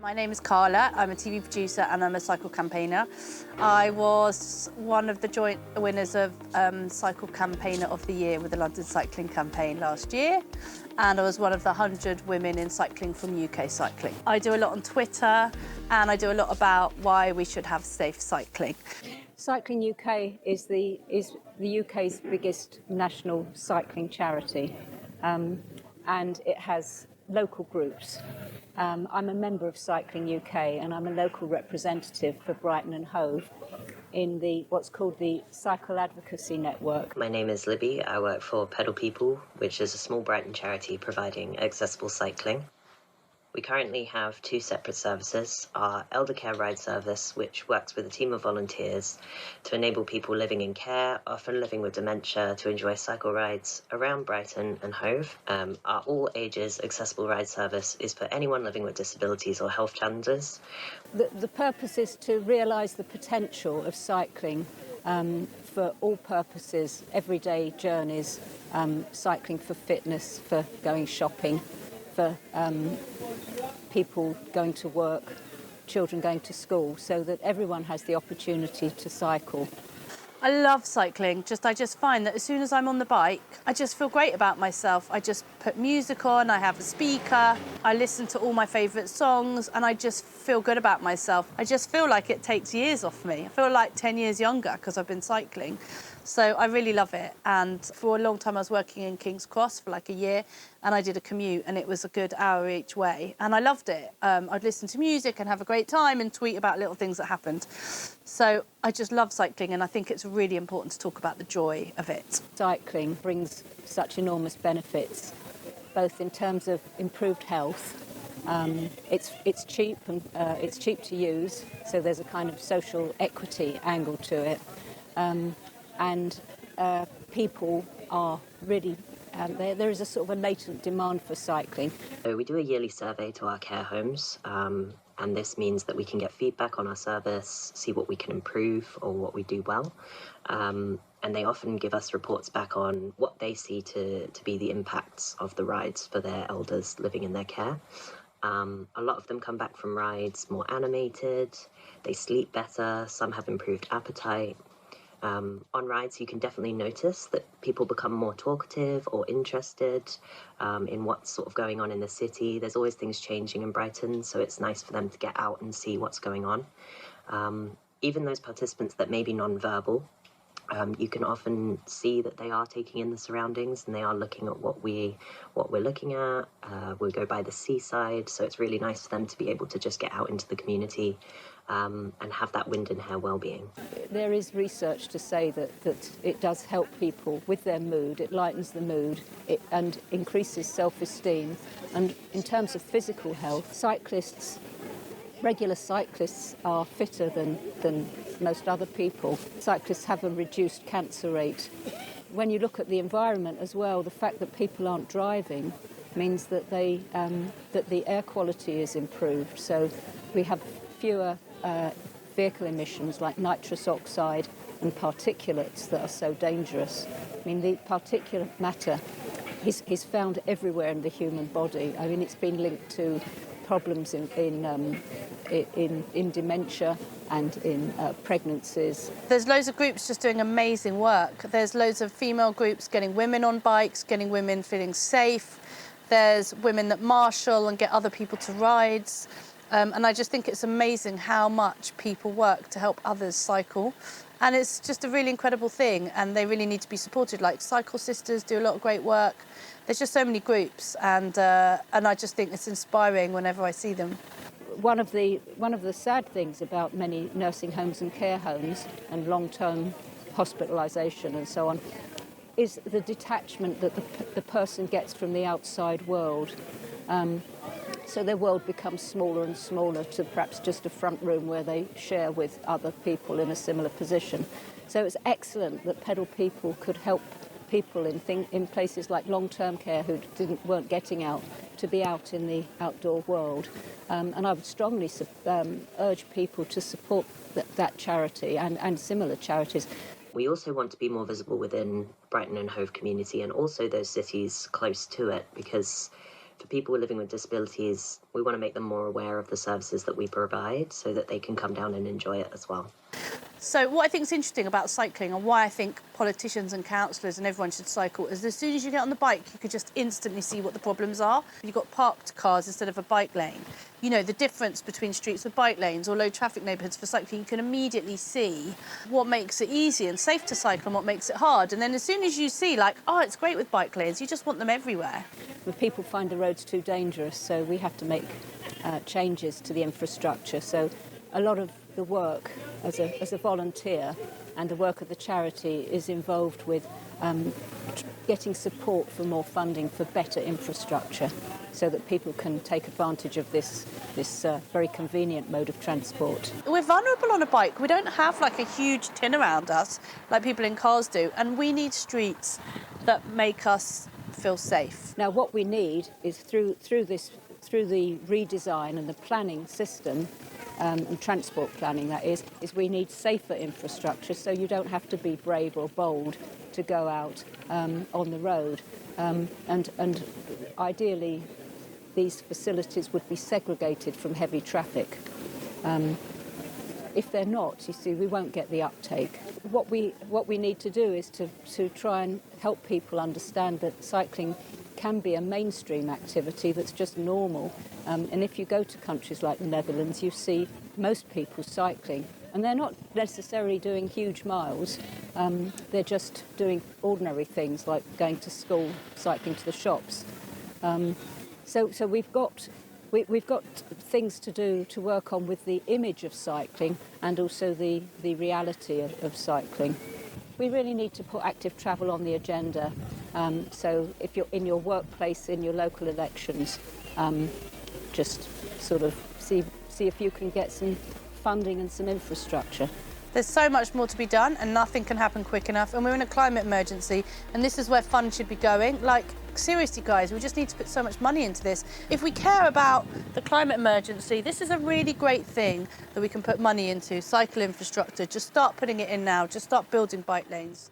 My name is Carla. I'm a TV producer and I'm a cycle campaigner. I was one of the joint winners of Cycle Campaigner of the Year with the London Cycling Campaign last year, and I was one of the 100 women in cycling from UK Cycling. I do a lot on Twitter and I do a lot about why we should have safe cycling. Cycling UK is the UK's biggest national cycling charity, and it has local groups. I'm a member of Cycling UK and I'm a local representative for Brighton and Hove in what's called the Cycle Advocacy Network. My name is Libby. I work for Pedal People, which is a small Brighton charity providing accessible cycling. We currently have two separate services: our elder care ride service, which works with a team of volunteers to enable people living in care, often living with dementia, to enjoy cycle rides around Brighton and Hove. Our all ages accessible ride service is for anyone living with disabilities or health challenges. The purpose is to realise the potential of cycling for all purposes, everyday journeys, cycling for fitness, for going shopping, for people going to work, children going to school, so that everyone has the opportunity to cycle. I love cycling. I just find that as soon as I'm on the bike, I just feel great about myself. I just put music on, I have a speaker, I listen to all my favourite songs, and I just feel good about myself. I just feel like it takes years off me. I feel like 10 years younger because I've been cycling. So I really love it. And for a long time I was working in King's Cross for like a year, and I did a commute and it was a good hour each way. And I loved it. I'd listen to music and have a great time and tweet about little things that happened. So I just love cycling, and I think it's really important to talk about the joy of it. Cycling brings such enormous benefits, both in terms of improved health. It's cheap and it's cheap to use, so there's a kind of social equity angle to it. And people are really, there is a sort of a latent demand for cycling. So we do a yearly survey to our care homes, and this means that we can get feedback on our service, see what we can improve or what we do well. And they often give us reports back on what they see to be the impacts of the rides for their elders living in their care. A lot of them come back from rides more animated, they sleep better, some have improved appetite. On rides, you can definitely notice that people become more talkative or interested in what's sort of going on in the city. There's always things changing in Brighton, so it's nice for them to get out and see what's going on. Even those participants that may be non-verbal, you can often see that they are taking in the surroundings and they are looking at what we're looking at. We go by the seaside, so it's really nice for them to be able to just get out into the community and have that wind and hair well-being. There is research to say that it does help people with their mood, it lightens the mood and increases self-esteem. And in terms of physical health, regular cyclists are fitter than most other people. Cyclists have a reduced cancer rate. When you look at the environment as well, the fact that people aren't driving means that that the air quality is improved. So we have fewer vehicle emissions like nitrous oxide and particulates that are so dangerous. I mean, the particulate matter is found everywhere in the human body. I mean, it's been linked to problems in dementia and in pregnancies. There's loads of groups just doing amazing work. There's loads of female groups getting women on bikes, getting women feeling safe. There's women that marshal and get other people to rides. And I just think it's amazing how much people work to help others cycle. And it's just a really incredible thing, and they really need to be supported. Like Cycle Sisters do a lot of great work. There's just so many groups, and I just think it's inspiring whenever I see them. One of the sad things about many nursing homes and care homes and long-term hospitalisation and so on is the detachment that the person gets from the outside world. So their world becomes smaller and smaller to perhaps just a front room where they share with other people in a similar position. So it's excellent that Pedal People could help people in places like long-term care who weren't getting out to be out in the outdoor world. And I would strongly urge people to support that charity and similar charities. We also want to be more visible within Brighton and Hove community and also those cities close to it, because for people living with disabilities, we want to make them more aware of the services that we provide so that they can come down and enjoy it as well. So what I think is interesting about cycling and why I think politicians and councillors and everyone should cycle is as soon as you get on the bike, you could just instantly see what the problems are. You've got parked cars instead of a bike lane. You know, the difference between streets with bike lanes or low traffic neighbourhoods for cycling, you can immediately see what makes it easy and safe to cycle and what makes it hard. And then as soon as you see, like, oh, it's great with bike lanes, you just want them everywhere. The people find the roads too dangerous, so we have to make changes to the infrastructure. So a lot of the work as a volunteer and the work of the charity is involved with getting support for more funding for better infrastructure so that people can take advantage of this very convenient mode of transport. We're vulnerable on a bike. We don't have like a huge tin around us like people in cars do, and we need streets that make us feel safe. Now what we need is through the redesign and the planning system and transport planning, that is we need safer infrastructure so you don't have to be brave or bold to go out on the road. And ideally, these facilities would be segregated from heavy traffic. If they're not, you see, we won't get the uptake. What we need to do is to try and help people understand that cycling can be a mainstream activity that's just normal. And if you go to countries like the Netherlands, you see most people cycling. And they're not necessarily doing huge miles. They're just doing ordinary things like going to school, cycling to the shops. So we've got things to do to work on with the image of cycling and also the reality of cycling. We really need to put active travel on the agenda. So if you're in your workplace, in your local elections, just sort of see if you can get some funding and some infrastructure. There's so much more to be done and nothing can happen quick enough, and we're in a climate emergency, and this is where funds should be going. Like, seriously guys, we just need to put so much money into this. If we care about the climate emergency, this is a really great thing that we can put money into, cycle infrastructure. Just start putting it in now, just start building bike lanes.